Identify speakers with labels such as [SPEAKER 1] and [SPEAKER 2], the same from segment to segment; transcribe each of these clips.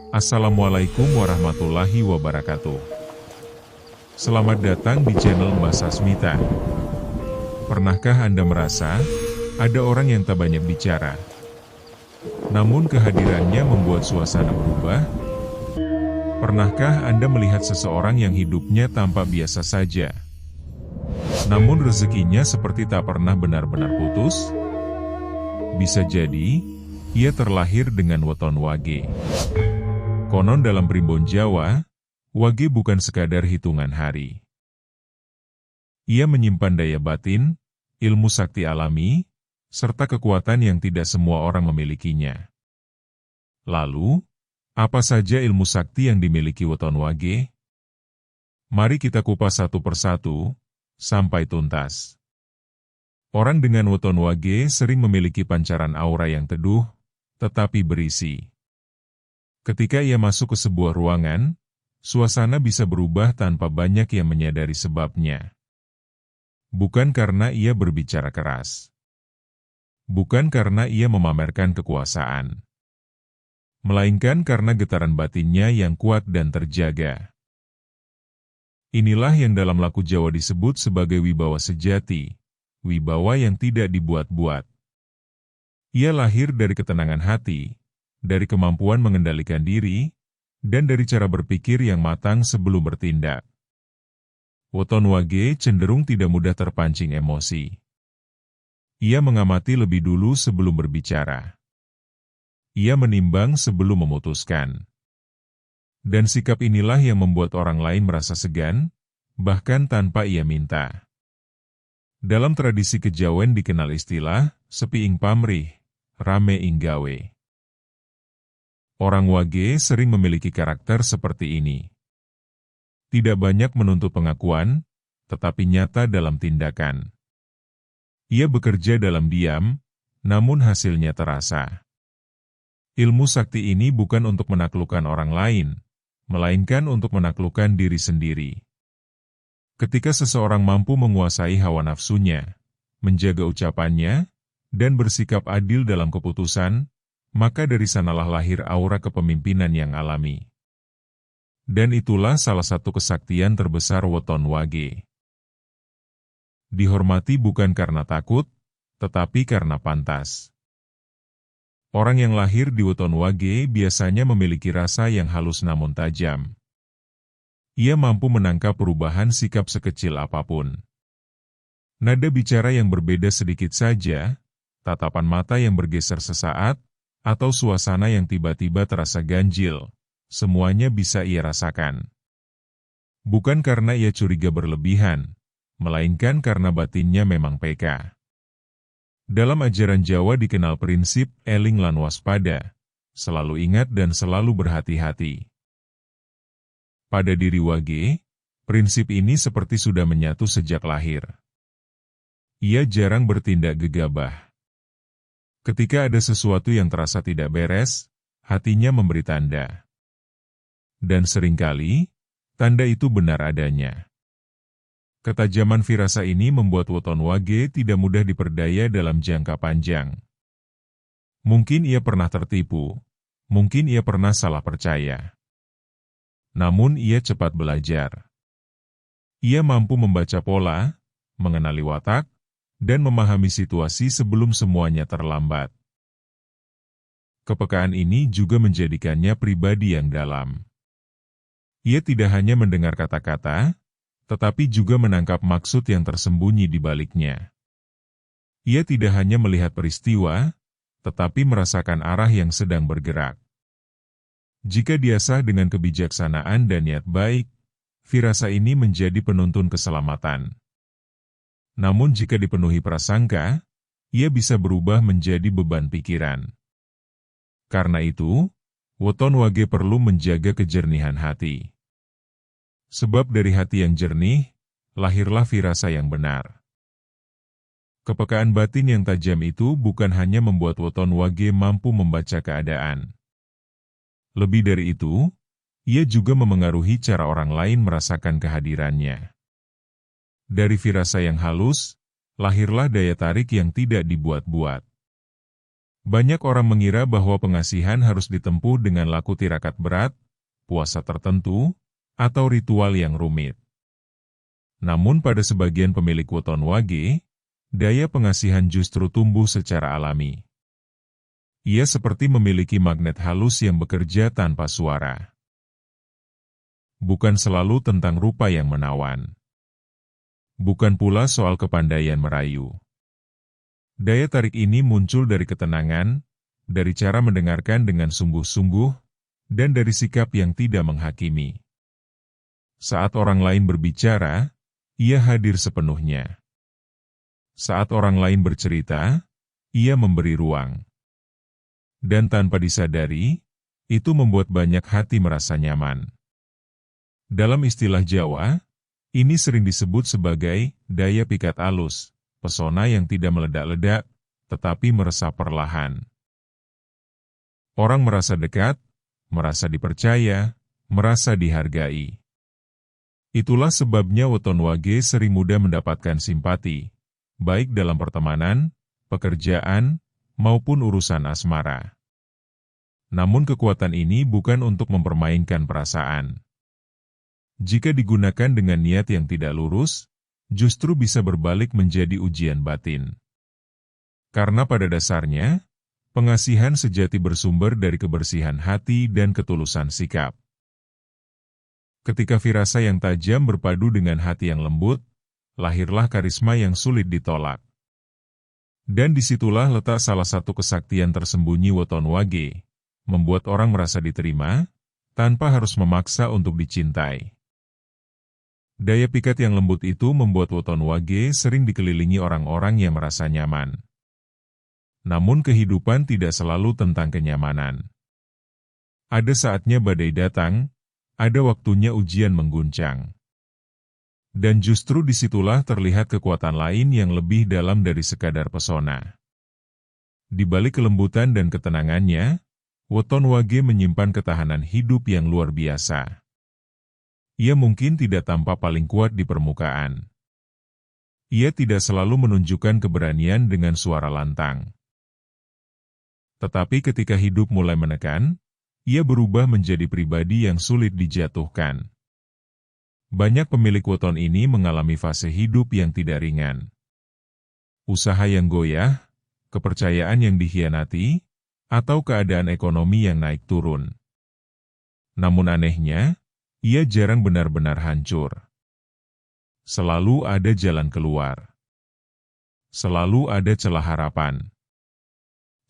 [SPEAKER 1] Assalamualaikum warahmatullahi wabarakatuh. Selamat datang di channel Mbah Sasmita. Pernahkah Anda merasa ada orang yang tak banyak bicara, namun kehadirannya membuat suasana berubah? Pernahkah Anda melihat seseorang yang hidupnya tampak biasa saja, namun rezekinya seperti tak pernah benar-benar putus? Bisa jadi, ia terlahir dengan weton wage. Konon dalam primbon Jawa, wage bukan sekadar hitungan hari. Ia menyimpan daya batin, ilmu sakti alami, serta kekuatan yang tidak semua orang memilikinya. Lalu, apa saja ilmu sakti yang dimiliki weton wage? Mari kita kupas satu persatu, sampai tuntas. Orang dengan weton wage sering memiliki pancaran aura yang teduh, tetapi berisi. Ketika ia masuk ke sebuah ruangan, suasana bisa berubah tanpa banyak yang menyadari sebabnya. Bukan karena ia berbicara keras. Bukan karena ia memamerkan kekuasaan. Melainkan karena getaran batinnya yang kuat dan terjaga. Inilah yang dalam laku Jawa disebut sebagai wibawa sejati, wibawa yang tidak dibuat-buat. Ia lahir dari ketenangan hati, dari kemampuan mengendalikan diri, dan dari cara berpikir yang matang sebelum bertindak. Weton wage cenderung tidak mudah terpancing emosi. Ia mengamati lebih dulu sebelum berbicara. Ia menimbang sebelum memutuskan. Dan sikap inilah yang membuat orang lain merasa segan, bahkan tanpa ia minta. Dalam tradisi kejawen dikenal istilah, sepi ing pamrih, rame ing gawe. Orang wage sering memiliki karakter seperti ini. Tidak banyak menuntut pengakuan, tetapi nyata dalam tindakan. Ia bekerja dalam diam, namun hasilnya terasa. Ilmu sakti ini bukan untuk menaklukkan orang lain, melainkan untuk menaklukkan diri sendiri. Ketika seseorang mampu menguasai hawa nafsunya, menjaga ucapannya, dan bersikap adil dalam keputusan, maka dari sanalah lahir aura kepemimpinan yang alami. Dan itulah salah satu kesaktian terbesar weton wage. Dihormati bukan karena takut, tetapi karena pantas. Orang yang lahir di weton wage biasanya memiliki rasa yang halus namun tajam. Ia mampu menangkap perubahan sikap sekecil apapun. Nada bicara yang berbeda sedikit saja, tatapan mata yang bergeser sesaat, atau suasana yang tiba-tiba terasa ganjil, semuanya bisa ia rasakan. Bukan karena ia curiga berlebihan, melainkan karena batinnya memang peka. Dalam ajaran Jawa dikenal prinsip eling lan waspada, selalu ingat dan selalu berhati-hati. Pada diri wage, prinsip ini seperti sudah menyatu sejak lahir. Ia jarang bertindak gegabah. Ketika ada sesuatu yang terasa tidak beres, hatinya memberi tanda. Dan seringkali, tanda itu benar adanya. Ketajaman firasa ini membuat weton wage tidak mudah diperdaya dalam jangka panjang. Mungkin ia pernah tertipu, mungkin ia pernah salah percaya. Namun ia cepat belajar. Ia mampu membaca pola, mengenali watak, dan memahami situasi sebelum semuanya terlambat. Kepekaan ini juga menjadikannya pribadi yang dalam. Ia tidak hanya mendengar kata-kata, tetapi juga menangkap maksud yang tersembunyi di baliknya. Ia tidak hanya melihat peristiwa, tetapi merasakan arah yang sedang bergerak. Jika diasah dengan kebijaksanaan dan niat baik, firasa ini menjadi penuntun keselamatan. Namun jika dipenuhi prasangka, ia bisa berubah menjadi beban pikiran. Karena itu, weton wage perlu menjaga kejernihan hati. Sebab dari hati yang jernih, lahirlah firasa yang benar. Kepekaan batin yang tajam itu bukan hanya membuat weton wage mampu membaca keadaan. Lebih dari itu, ia juga memengaruhi cara orang lain merasakan kehadirannya. Dari firasa yang halus, lahirlah daya tarik yang tidak dibuat-buat. Banyak orang mengira bahwa pengasihan harus ditempuh dengan laku tirakat berat, puasa tertentu, atau ritual yang rumit. Namun pada sebagian pemilik weton wage, daya pengasihan justru tumbuh secara alami. Ia seperti memiliki magnet halus yang bekerja tanpa suara. Bukan selalu tentang rupa yang menawan. Bukan pula soal kepandaian merayu. Daya tarik ini muncul dari ketenangan, dari cara mendengarkan dengan sungguh-sungguh, dan dari sikap yang tidak menghakimi. Saat orang lain berbicara, ia hadir sepenuhnya. Saat orang lain bercerita, ia memberi ruang. Dan tanpa disadari, itu membuat banyak hati merasa nyaman. Dalam istilah Jawa, ini sering disebut sebagai daya pikat alus, pesona yang tidak meledak-ledak, tetapi meresap perlahan. Orang merasa dekat, merasa dipercaya, merasa dihargai. Itulah sebabnya weton wage sering mudah mendapatkan simpati, baik dalam pertemanan, pekerjaan, maupun urusan asmara. Namun kekuatan ini bukan untuk mempermainkan perasaan. Jika digunakan dengan niat yang tidak lurus, justru bisa berbalik menjadi ujian batin. Karena pada dasarnya, pengasihan sejati bersumber dari kebersihan hati dan ketulusan sikap. Ketika firasa yang tajam berpadu dengan hati yang lembut, lahirlah karisma yang sulit ditolak. Dan disitulah letak salah satu kesaktian tersembunyi weton wage, membuat orang merasa diterima, tanpa harus memaksa untuk dicintai. Daya pikat yang lembut itu membuat weton wage sering dikelilingi orang-orang yang merasa nyaman. Namun kehidupan tidak selalu tentang kenyamanan. Ada saatnya badai datang, ada waktunya ujian mengguncang. Dan justru disitulah terlihat kekuatan lain yang lebih dalam dari sekadar pesona. Di balik kelembutan dan ketenangannya, weton wage menyimpan ketahanan hidup yang luar biasa. Ia mungkin tidak tampak paling kuat di permukaan. Ia tidak selalu menunjukkan keberanian dengan suara lantang. Tetapi ketika hidup mulai menekan, ia berubah menjadi pribadi yang sulit dijatuhkan. Banyak pemilik weton ini mengalami fase hidup yang tidak ringan. Usaha yang goyah, kepercayaan yang dikhianati, atau keadaan ekonomi yang naik turun. Namun anehnya, ia jarang benar-benar hancur. Selalu ada jalan keluar. Selalu ada celah harapan.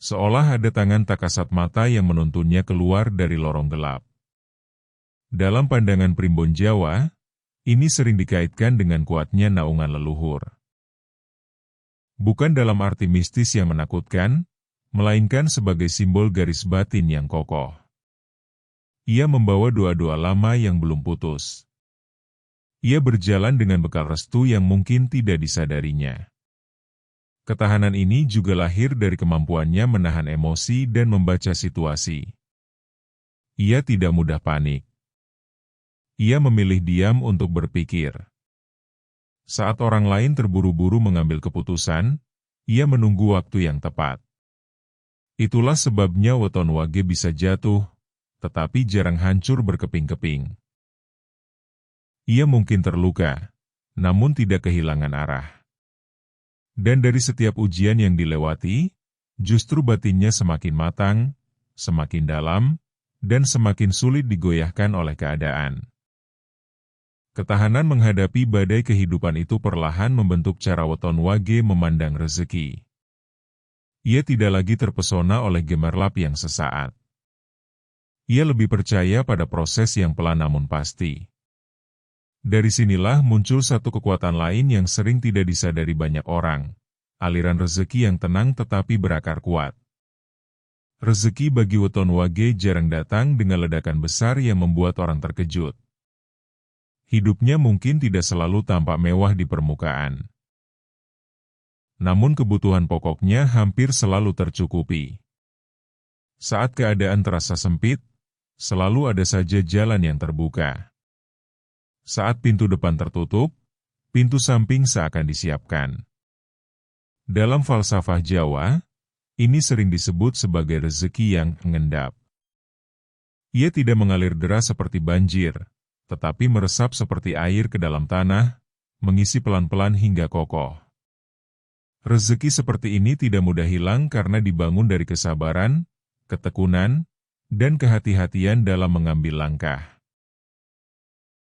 [SPEAKER 1] Seolah ada tangan tak kasat mata yang menuntunnya keluar dari lorong gelap. Dalam pandangan primbon Jawa, ini sering dikaitkan dengan kuatnya naungan leluhur. Bukan dalam arti mistis yang menakutkan, melainkan sebagai simbol garis batin yang kokoh. Ia membawa doa-doa lama yang belum putus. Ia berjalan dengan bekal restu yang mungkin tidak disadarinya. Ketahanan ini juga lahir dari kemampuannya menahan emosi dan membaca situasi. Ia tidak mudah panik. Ia memilih diam untuk berpikir. Saat orang lain terburu-buru mengambil keputusan, ia menunggu waktu yang tepat. Itulah sebabnya weton wage bisa jatuh, tetapi jarang hancur berkeping-keping. Ia mungkin terluka, namun tidak kehilangan arah. Dan dari setiap ujian yang dilewati, justru batinnya semakin matang, semakin dalam, dan semakin sulit digoyahkan oleh keadaan. Ketahanan menghadapi badai kehidupan itu perlahan membentuk cara weton wage memandang rezeki. Ia tidak lagi terpesona oleh gemerlap yang sesaat. Ia lebih percaya pada proses yang pelan namun pasti. Dari sinilah muncul satu kekuatan lain yang sering tidak disadari banyak orang, aliran rezeki yang tenang tetapi berakar kuat. Rezeki bagi weton wage jarang datang dengan ledakan besar yang membuat orang terkejut. Hidupnya mungkin tidak selalu tampak mewah di permukaan. Namun kebutuhan pokoknya hampir selalu tercukupi. Saat keadaan terasa sempit, selalu ada saja jalan yang terbuka. Saat pintu depan tertutup, pintu samping seakan disiapkan. Dalam falsafah Jawa, Ini sering disebut sebagai rezeki yang mengendap. Ia tidak mengalir deras seperti banjir, tetapi meresap seperti air ke dalam tanah, mengisi pelan-pelan hingga kokoh. Rezeki seperti ini tidak mudah hilang karena dibangun dari kesabaran, ketekunan, dan kehati-hatian dalam mengambil langkah.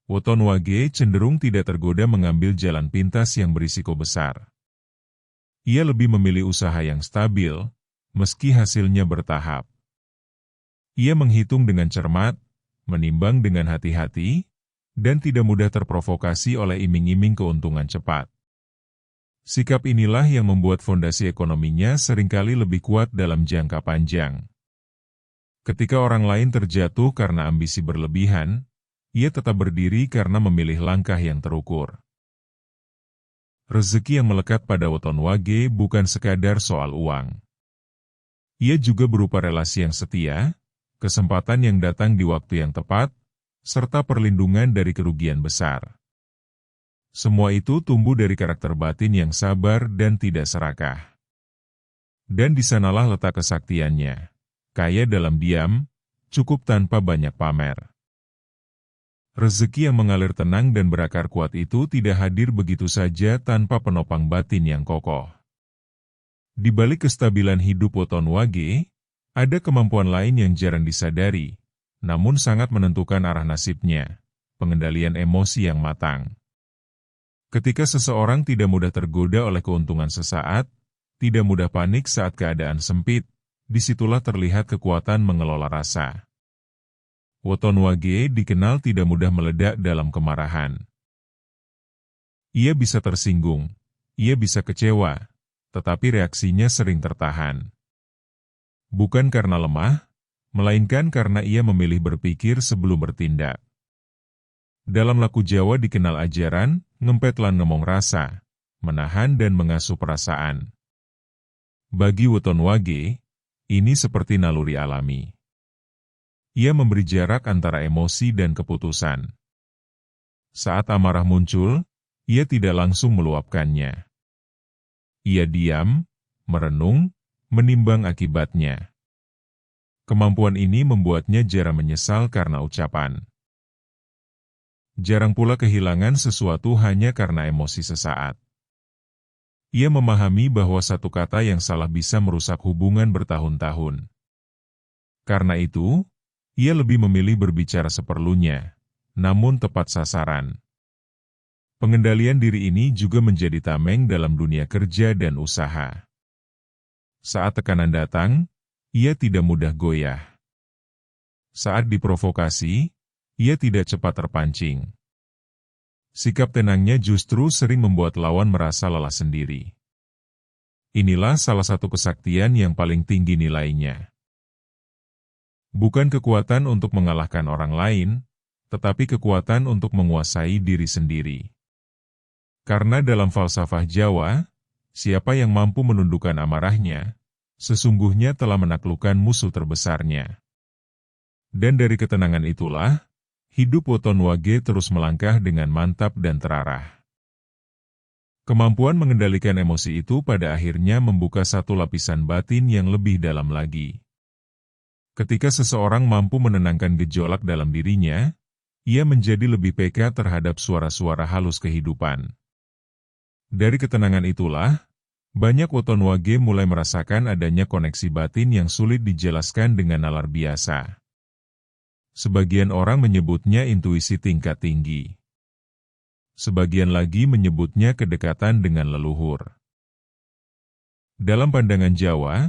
[SPEAKER 1] Woton Wage cenderung tidak tergoda mengambil jalan pintas yang berisiko besar. Ia lebih memilih usaha yang stabil, meski hasilnya bertahap. Ia menghitung dengan cermat, menimbang dengan hati-hati, dan tidak mudah terprovokasi oleh iming-iming keuntungan cepat. Sikap inilah yang membuat fondasi ekonominya seringkali lebih kuat dalam jangka panjang. Ketika orang lain terjatuh karena ambisi berlebihan, ia tetap berdiri karena memilih langkah yang terukur. Rezeki yang melekat pada Woton Wage bukan sekadar soal uang. Ia juga berupa relasi yang setia, kesempatan yang datang di waktu yang tepat, serta perlindungan dari kerugian besar. Semua itu tumbuh dari karakter batin yang sabar dan tidak serakah. Dan di sanalah letak kesaktiannya, kaya dalam diam, cukup tanpa banyak pamer. Rezeki yang mengalir tenang dan berakar kuat itu tidak hadir begitu saja tanpa penopang batin yang kokoh. Di balik kestabilan hidup Woton Wage, ada kemampuan lain yang jarang disadari, namun sangat menentukan arah nasibnya, pengendalian emosi yang matang. Ketika seseorang tidak mudah tergoda oleh keuntungan sesaat, tidak mudah panik saat keadaan sempit, disitulah terlihat kekuatan mengelola rasa. Woton Wage dikenal tidak mudah meledak dalam kemarahan. Ia bisa tersinggung, ia bisa kecewa, tetapi reaksinya sering tertahan. Bukan karena lemah, melainkan karena ia memilih berpikir sebelum bertindak. Dalam laku Jawa dikenal ajaran, ngempet lan ngemong rasa, menahan dan mengasuh perasaan. Bagi Woton Wage, ini seperti naluri alami. Ia memberi jarak antara emosi dan keputusan. Saat amarah muncul, ia tidak langsung meluapkannya. Ia diam, merenung, menimbang akibatnya. Kemampuan ini membuatnya jarang menyesal karena ucapan. Jarang pula kehilangan sesuatu hanya karena emosi sesaat. Ia memahami bahwa satu kata yang salah bisa merusak hubungan bertahun-tahun. Karena itu, ia lebih memilih berbicara seperlunya, namun tepat sasaran. Pengendalian diri ini juga menjadi tameng dalam dunia kerja dan usaha. Saat tekanan datang, ia tidak mudah goyah. Saat diprovokasi, ia tidak cepat terpancing. Sikap tenangnya justru sering membuat lawan merasa lelah sendiri. Inilah salah satu kesaktian yang paling tinggi nilainya. Bukan kekuatan untuk mengalahkan orang lain, tetapi kekuatan untuk menguasai diri sendiri. Karena dalam falsafah Jawa, siapa yang mampu menundukkan amarahnya, sesungguhnya telah menaklukkan musuh terbesarnya. Dan dari ketenangan itulah, hidup Woton Wage terus melangkah dengan mantap dan terarah. Kemampuan mengendalikan emosi itu pada akhirnya membuka satu lapisan batin yang lebih dalam lagi. Ketika seseorang mampu menenangkan gejolak dalam dirinya, ia menjadi lebih peka terhadap suara-suara halus kehidupan. Dari ketenangan itulah, banyak Woton Wage mulai merasakan adanya koneksi batin yang sulit dijelaskan dengan nalar biasa. Sebagian orang menyebutnya intuisi tingkat tinggi. Sebagian lagi menyebutnya kedekatan dengan leluhur. Dalam pandangan Jawa,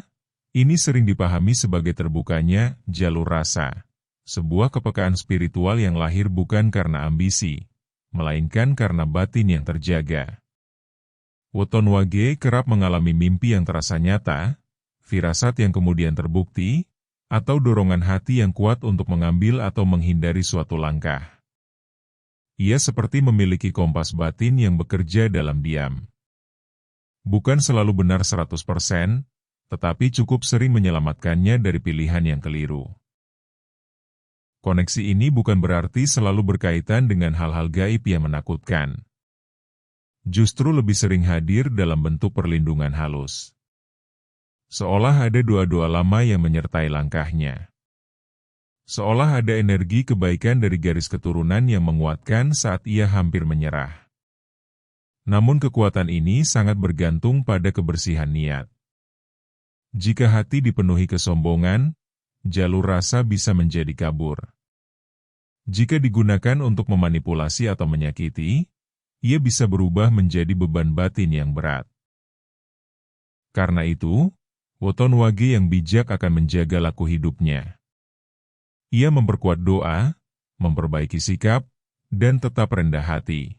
[SPEAKER 1] ini sering dipahami sebagai terbukanya jalur rasa, sebuah kepekaan spiritual yang lahir bukan karena ambisi, melainkan karena batin yang terjaga. Woton Wage kerap mengalami mimpi yang terasa nyata, firasat yang kemudian terbukti, atau dorongan hati yang kuat untuk mengambil atau menghindari suatu langkah. Ia seperti memiliki kompas batin yang bekerja dalam diam. Bukan selalu benar 100%, tetapi cukup sering menyelamatkannya dari pilihan yang keliru. Koneksi ini bukan berarti selalu berkaitan dengan hal-hal gaib yang menakutkan. Justru lebih sering hadir dalam bentuk perlindungan halus. Seolah ada doa-doa lama yang menyertai langkahnya. Seolah ada energi kebaikan dari garis keturunan yang menguatkan saat ia hampir menyerah. Namun kekuatan ini sangat bergantung pada kebersihan niat. Jika hati dipenuhi kesombongan, jalur rasa bisa menjadi kabur. Jika digunakan untuk memanipulasi atau menyakiti, ia bisa berubah menjadi beban batin yang berat. Karena itu, Woton Wage yang bijak akan menjaga laku hidupnya. Ia memperkuat doa, memperbaiki sikap, dan tetap rendah hati.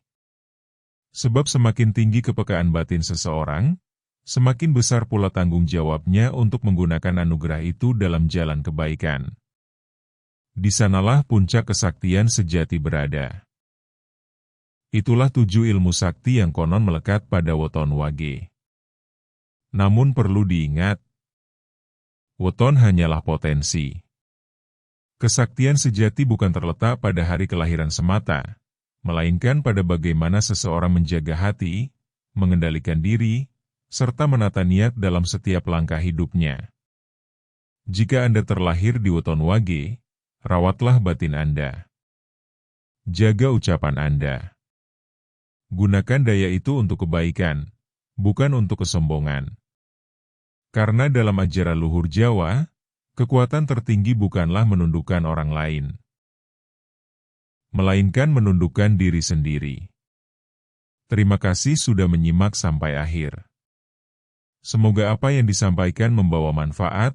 [SPEAKER 1] Sebab semakin tinggi kepekaan batin seseorang, semakin besar pula tanggung jawabnya untuk menggunakan anugerah itu dalam jalan kebaikan. Di sanalah puncak kesaktian sejati berada. Itulah 7 ilmu sakti yang konon melekat pada Woton Wage. Namun perlu diingat, Woton hanyalah potensi. Kesaktian sejati bukan terletak pada hari kelahiran semata, melainkan pada bagaimana seseorang menjaga hati, mengendalikan diri, serta menata niat dalam setiap langkah hidupnya. Jika Anda terlahir di Woton Wage, rawatlah batin Anda. Jaga ucapan Anda. Gunakan daya itu untuk kebaikan, bukan untuk kesombongan. Karena dalam ajaran luhur Jawa, kekuatan tertinggi bukanlah menundukkan orang lain, melainkan menundukkan diri sendiri. Terima kasih sudah menyimak sampai akhir. Semoga apa yang disampaikan membawa manfaat,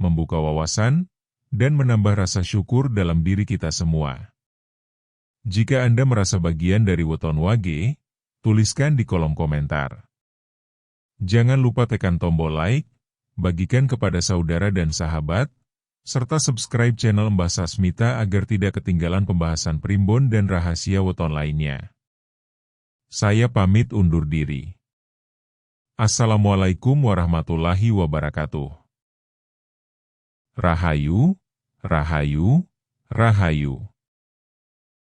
[SPEAKER 1] membuka wawasan, dan menambah rasa syukur dalam diri kita semua. Jika Anda merasa bagian dari Woton Wage, tuliskan di kolom komentar. Jangan lupa tekan tombol like, bagikan kepada saudara dan sahabat, serta subscribe channel Mbah Sasmita agar tidak ketinggalan pembahasan primbon dan rahasia weton lainnya. Saya pamit undur diri. Assalamualaikum warahmatullahi wabarakatuh. Rahayu, Rahayu, Rahayu.